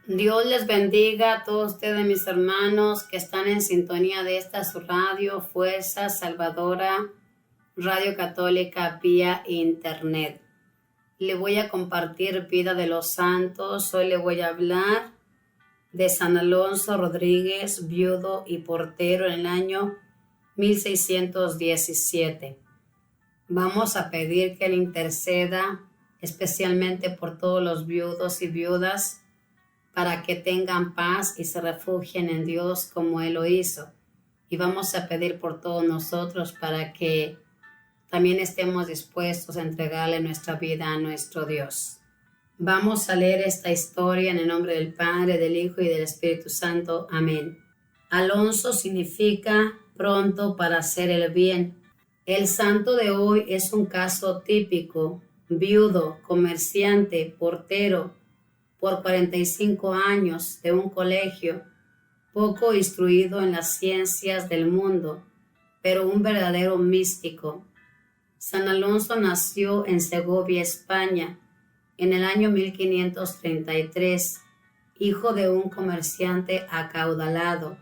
Dios les bendiga a todos ustedes, mis hermanos, que están en sintonía de esta su radio, Fuerza Salvadora, Radio Católica vía Internet. Le voy a compartir vida de los santos. Hoy le voy a hablar de San Alonso Rodríguez, viudo y portero en el año 1617. Vamos a pedir que Él interceda especialmente por todos los viudos y viudas, para que tengan paz y se refugien en Dios como Él lo hizo. Y vamos a pedir por todos nosotros para que también estemos dispuestos a entregarle nuestra vida a nuestro Dios. Vamos a leer esta historia en el nombre del Padre, del Hijo y del Espíritu Santo. Amén. Alonso significa pronto para hacer el bien. El santo de hoy es un caso típico: viudo, comerciante, portero, por 45 años de un colegio, poco instruido en las ciencias del mundo, pero un verdadero místico. San Alonso nació en Segovia, España, en el año 1533, hijo de un comerciante acaudalado.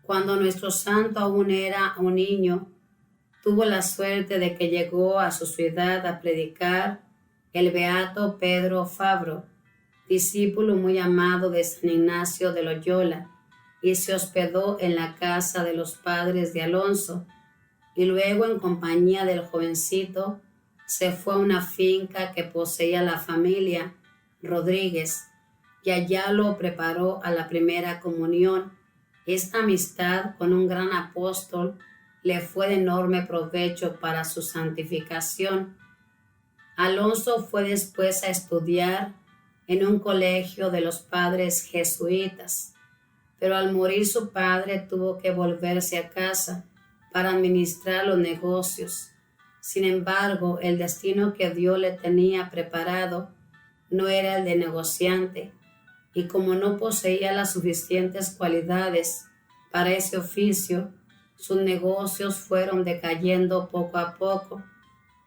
Cuando nuestro santo aún era un niño, tuvo la suerte de que llegó a su ciudad a predicar el beato Pedro Fabro, discípulo muy amado de San Ignacio de Loyola, y se hospedó en la casa de los padres de Alonso, y luego en compañía del jovencito se fue a una finca que poseía la familia Rodríguez, y allá lo preparó a la primera comunión. Esta amistad con un gran apóstol le fue de enorme provecho para su santificación. Alonso fue después a estudiar en un colegio de los padres jesuitas, pero al morir su padre tuvo que volverse a casa para administrar los negocios. Sin embargo, el destino que Dios le tenía preparado no era el de negociante, y como no poseía las suficientes cualidades para ese oficio, sus negocios fueron decayendo poco a poco.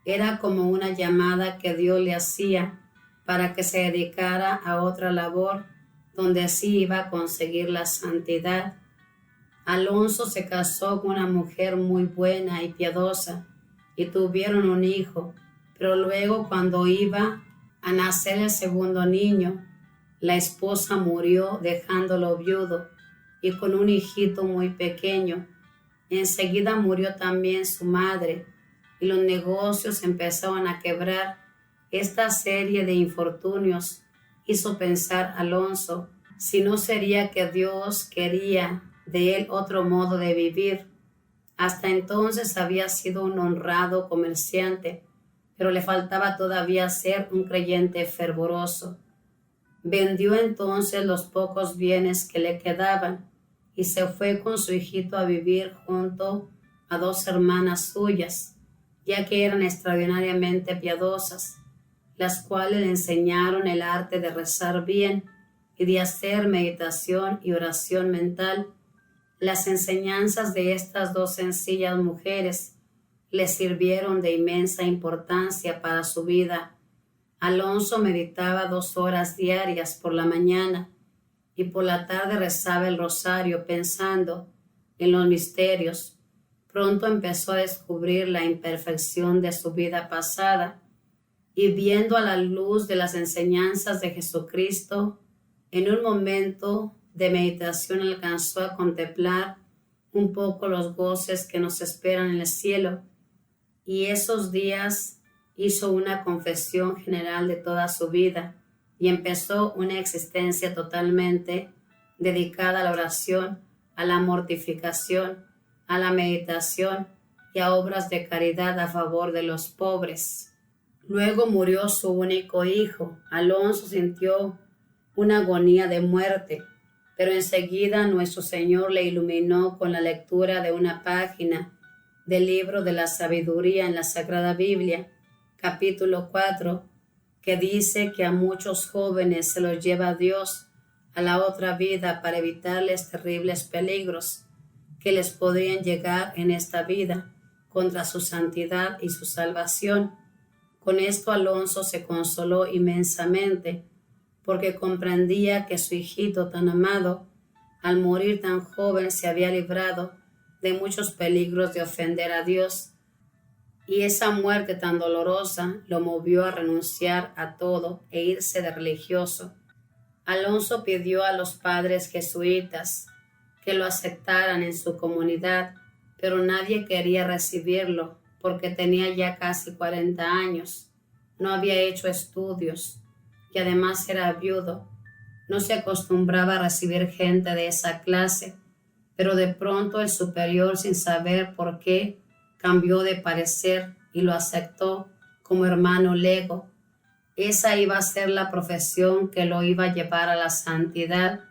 Era como una llamada que Dios le hacía para que se dedicara a otra labor donde así iba a conseguir la santidad. Alonso se casó con una mujer muy buena y piadosa y tuvieron un hijo, pero luego, cuando iba a nacer el segundo niño, la esposa murió dejándolo viudo y con un hijito muy pequeño. Enseguida murió también su madre y los negocios empezaron a quebrar. Esta serie de infortunios hizo pensar a Alonso si no sería que Dios quería de él otro modo de vivir. Hasta entonces había sido un honrado comerciante, pero le faltaba todavía ser un creyente fervoroso. Vendió entonces los pocos bienes que le quedaban y se fue con su hijito a vivir junto a dos hermanas suyas, ya que eran extraordinariamente piadosas, las cuales le enseñaron el arte de rezar bien y de hacer meditación y oración mental. Las enseñanzas de estas dos sencillas mujeres le sirvieron de inmensa importancia para su vida. Alonso meditaba 2 horas diarias por la mañana y por la tarde rezaba el rosario pensando en los misterios. Pronto empezó a descubrir la imperfección de su vida pasada, y viendo a la luz de las enseñanzas de Jesucristo, en un momento de meditación alcanzó a contemplar un poco los goces que nos esperan en el cielo, y esos días hizo una confesión general de toda su vida y empezó una existencia totalmente dedicada a la oración, a la mortificación, a la meditación y a obras de caridad a favor de los pobres. Luego murió su único hijo. Alonso sintió una agonía de muerte, pero enseguida nuestro Señor le iluminó con la lectura de una página del libro de la sabiduría en la Sagrada Biblia, capítulo 4, que dice que a muchos jóvenes se los lleva Dios a la otra vida para evitarles terribles peligros que les podrían llegar en esta vida contra su santidad y su salvación. Con esto Alonso se consoló inmensamente, porque comprendía que su hijito tan amado, al morir tan joven, se había librado de muchos peligros de ofender a Dios, y esa muerte tan dolorosa lo movió a renunciar a todo e irse de religioso. Alonso pidió a los padres jesuitas que lo aceptaran en su comunidad, pero nadie quería recibirlo porque tenía ya casi 40 años, no había hecho estudios y además era viudo. No se acostumbraba a recibir gente de esa clase, pero de pronto el superior, sin saber por qué, cambió de parecer y lo aceptó como hermano lego. Esa iba a ser la profesión que lo iba a llevar a la santidad.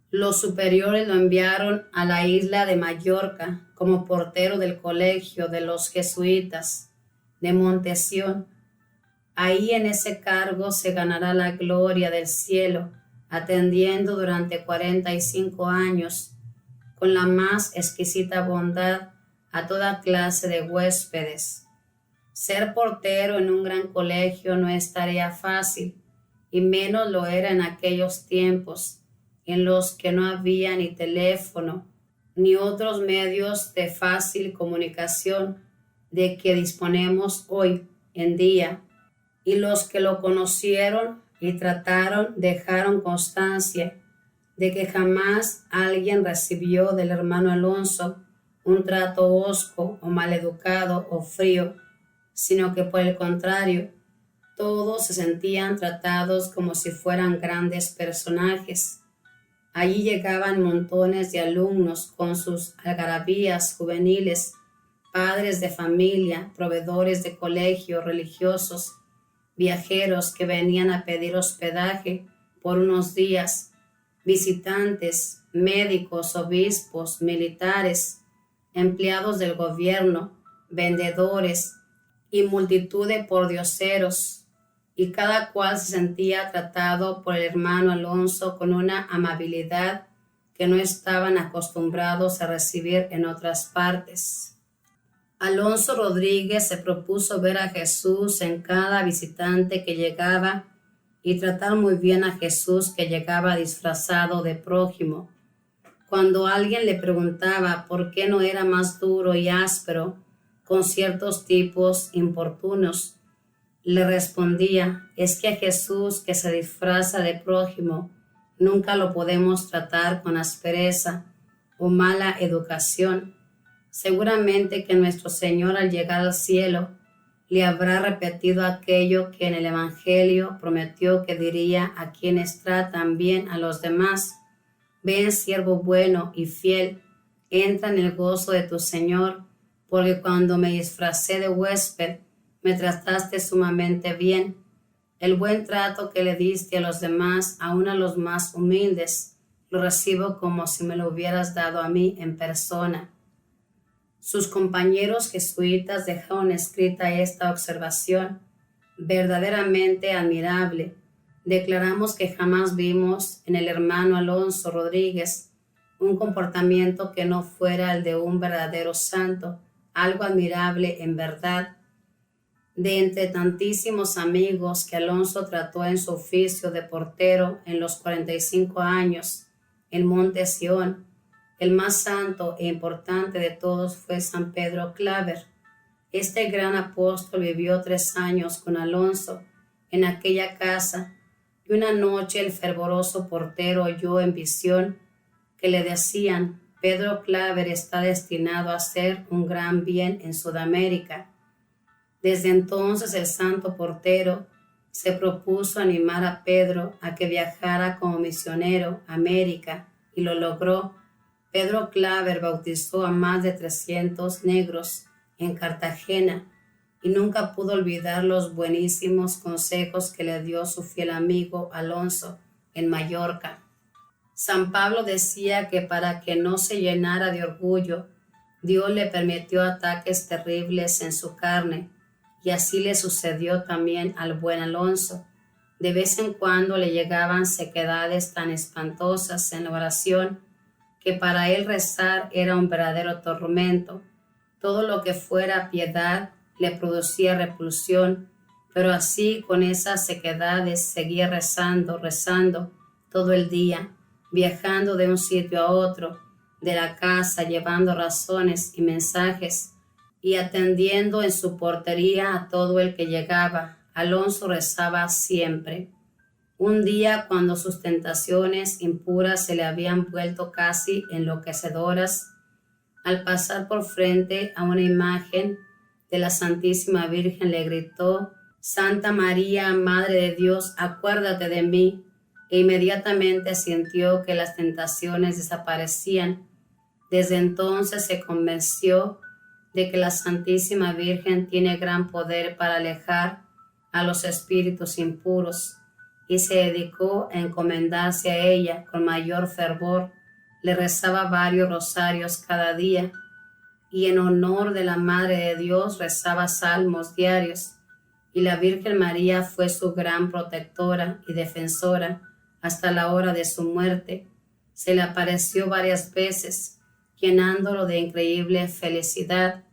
Los superiores lo enviaron a la isla de Mallorca como portero del colegio de los jesuitas de Montesión. Ahí en ese cargo se ganará la gloria del cielo, atendiendo durante 45 años con la más exquisita bondad a toda clase de huéspedes. Ser portero en un gran colegio no es tarea fácil, y menos lo era en aquellos tiempos en los que no había ni teléfono ni otros medios de fácil comunicación de que disponemos hoy en día. Y los que lo conocieron y trataron dejaron constancia de que jamás alguien recibió del hermano Alonso un trato hosco o maleducado o frío, sino que por el contrario, todos se sentían tratados como si fueran grandes personajes. Allí llegaban montones de alumnos con sus algarabías juveniles, padres de familia, proveedores de colegio, religiosos, viajeros que venían a pedir hospedaje por unos días, visitantes, médicos, obispos, militares, empleados del gobierno, vendedores y multitud de pordioseros, y cada cual se sentía tratado por el hermano Alonso con una amabilidad que no estaban acostumbrados a recibir en otras partes. Alonso Rodríguez se propuso ver a Jesús en cada visitante que llegaba y tratar muy bien a Jesús que llegaba disfrazado de prójimo. Cuando alguien le preguntaba por qué no era más duro y áspero con ciertos tipos importunos, le respondía: es que a Jesús que se disfraza de prójimo nunca lo podemos tratar con aspereza o mala educación. Seguramente que nuestro Señor al llegar al cielo le habrá repetido aquello que en el Evangelio prometió que diría a quienes tratan bien a los demás: ven, siervo bueno y fiel, entra en el gozo de tu Señor, porque cuando me disfracé de huésped, me trataste sumamente bien. El buen trato que le diste a los demás, aun a los más humildes, lo recibo como si me lo hubieras dado a mí en persona. Sus compañeros jesuitas dejaron escrita esta observación, verdaderamente admirable. Declaramos que jamás vimos en el hermano Alonso Rodríguez un comportamiento que no fuera el de un verdadero santo, algo admirable en verdad. De entre tantísimos amigos que Alonso trató en su oficio de portero en los 45 años en Monte Sión, el más santo e importante de todos fue San Pedro Claver. Este gran apóstol vivió 3 años con Alonso en aquella casa, y una noche el fervoroso portero oyó en visión que le decían: Pedro Claver está destinado a hacer un gran bien en Sudamérica. Desde entonces el santo portero se propuso animar a Pedro a que viajara como misionero a América, y lo logró. Pedro Claver bautizó a más de 300 negros en Cartagena y nunca pudo olvidar los buenísimos consejos que le dio su fiel amigo Alonso en Mallorca. San Pablo decía que para que no se llenara de orgullo, Dios le permitió ataques terribles en su carne, y así le sucedió también al buen Alonso. De vez en cuando le llegaban sequedades tan espantosas en la oración que para él rezar era un verdadero tormento. Todo lo que fuera piedad le producía repulsión, pero así con esas sequedades seguía rezando todo el día, viajando de un sitio a otro de la casa, llevando razones y mensajes y atendiendo en su portería a todo el que llegaba. Alonso rezaba siempre. Un día, cuando sus tentaciones impuras se le habían vuelto casi enloquecedoras, al pasar por frente a una imagen de la Santísima Virgen le gritó: «Santa María, Madre de Dios, acuérdate de mí», e inmediatamente sintió que las tentaciones desaparecían. Desde entonces se convenció de que la Santísima Virgen tiene gran poder para alejar a los espíritus impuros, y se dedicó a encomendarse a ella con mayor fervor. Le rezaba varios rosarios cada día y en honor de la Madre de Dios rezaba salmos diarios, y la Virgen María fue su gran protectora y defensora hasta la hora de su muerte. Se le apareció varias veces, llenándolo de increíble felicidad.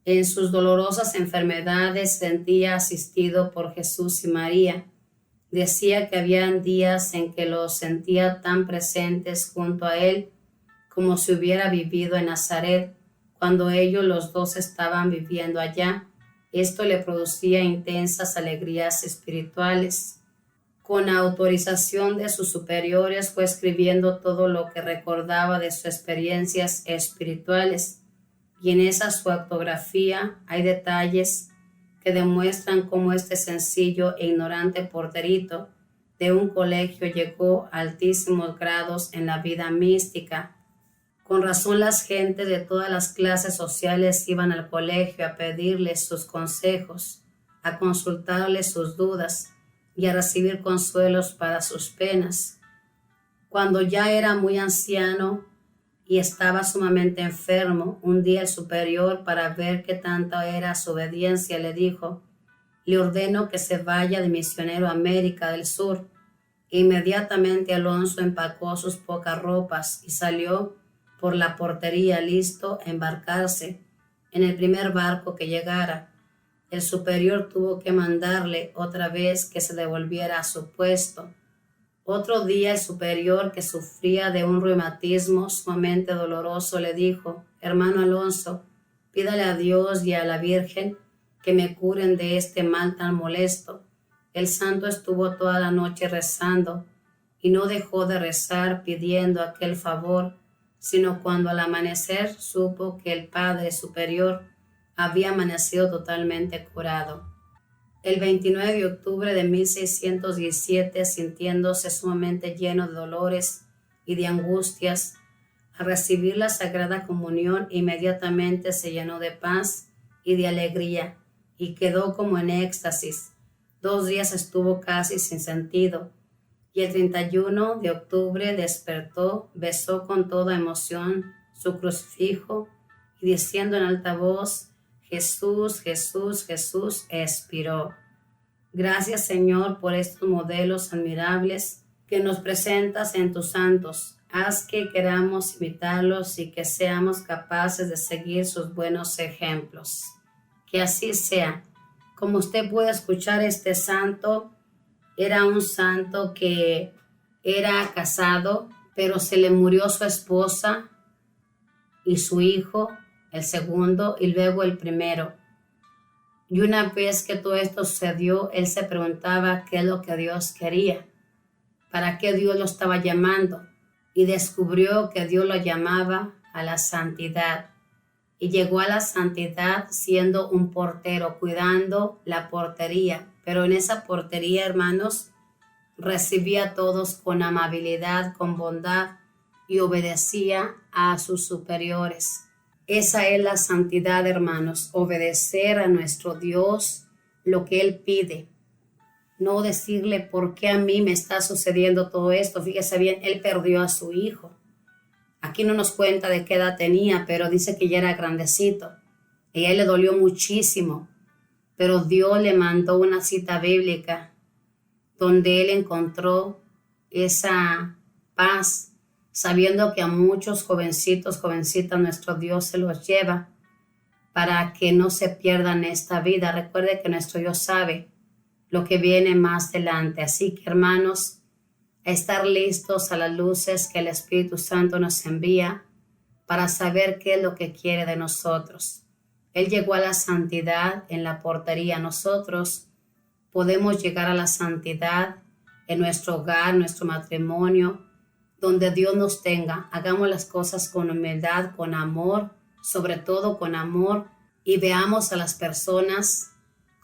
En sus dolorosas enfermedades sentía asistido por Jesús y María. Decía que habían días en que los sentía tan presentes junto a él como si hubiera vivido en Nazaret, cuando ellos los dos estaban viviendo allá. Esto le producía intensas alegrías espirituales. Con autorización de sus superiores fue escribiendo todo lo que recordaba de sus experiencias espirituales, y en esa su autografía hay detalles que demuestran cómo este sencillo e ignorante porterito de un colegio llegó a altísimos grados en la vida mística. Con razón las gentes de todas las clases sociales iban al colegio a pedirle sus consejos, a consultarle sus dudas y a recibir consuelos para sus penas. Cuando ya era muy anciano y estaba sumamente enfermo, un día el superior, para ver qué tanta era su obediencia, le dijo: «Le ordeno que se vaya de misionero a América del Sur». Inmediatamente Alonso empacó sus pocas ropas y salió por la portería listo a embarcarse en el primer barco que llegara. El superior tuvo que mandarle otra vez que se devolviera a su puesto. Otro día el superior, que sufría de un reumatismo sumamente doloroso, le dijo: «Hermano Alonso, pídale a Dios y a la Virgen que me curen de este mal tan molesto». El santo estuvo toda la noche rezando y no dejó de rezar pidiendo aquel favor, sino cuando al amanecer supo que el Padre Superior había amanecido totalmente curado. El 29 de octubre de 1617, sintiéndose sumamente lleno de dolores y de angustias, al recibir la Sagrada Comunión, inmediatamente se llenó de paz y de alegría y quedó como en éxtasis. 2 días estuvo casi sin sentido, y el 31 de octubre despertó, besó con toda emoción su crucifijo y diciendo en alta voz: «Jesús, Jesús, Jesús», expiró. Gracias, Señor, por estos modelos admirables que nos presentas en tus santos. Haz que queramos imitarlos y que seamos capaces de seguir sus buenos ejemplos. Que así sea. Como usted puede escuchar, este santo era un santo que era casado, pero se le murió su esposa y su hijo, el segundo, y luego el primero. Y una vez que todo esto sucedió, él se preguntaba qué es lo que Dios quería, para qué Dios lo estaba llamando, y descubrió que Dios lo llamaba a la santidad. Y llegó a la santidad siendo un portero, cuidando la portería. Pero en esa portería, hermanos, recibía a todos con amabilidad, con bondad, y obedecía a sus superiores. Esa es la santidad, hermanos, obedecer a nuestro Dios lo que Él pide. No decirle por qué a mí me está sucediendo todo esto. Fíjese bien, Él perdió a su hijo. Aquí no nos cuenta de qué edad tenía, pero dice que ya era grandecito. Y a él le dolió muchísimo. Pero Dios le mandó una cita bíblica donde él encontró esa paz, sabiendo que a muchos jovencitos, jovencitas, nuestro Dios se los lleva para que no se pierdan esta vida. Recuerde que nuestro Dios sabe lo que viene más adelante. Así que, hermanos, a estar listos a las luces que el Espíritu Santo nos envía para saber qué es lo que quiere de nosotros. Él llegó a la santidad en la portería. Nosotros podemos llegar a la santidad en nuestro hogar, nuestro matrimonio, donde Dios nos tenga. Hagamos las cosas con humildad, con amor, sobre todo con amor, y veamos a las personas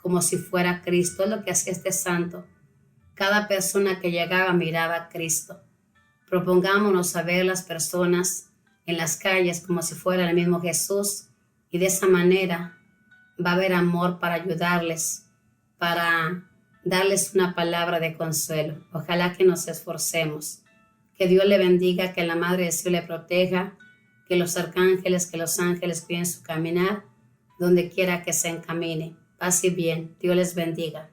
como si fuera Cristo. Es lo que hacía este santo. Cada persona que llegaba miraba a Cristo. Propongámonos a ver las personas en las calles como si fuera el mismo Jesús, y de esa manera va a haber amor para ayudarles, para darles una palabra de consuelo. Ojalá que nos esforcemos. Que Dios le bendiga, que la Madre de Dios le proteja, que los arcángeles, que los ángeles cuiden su caminar, donde quiera que se encamine. Paz y bien. Dios les bendiga.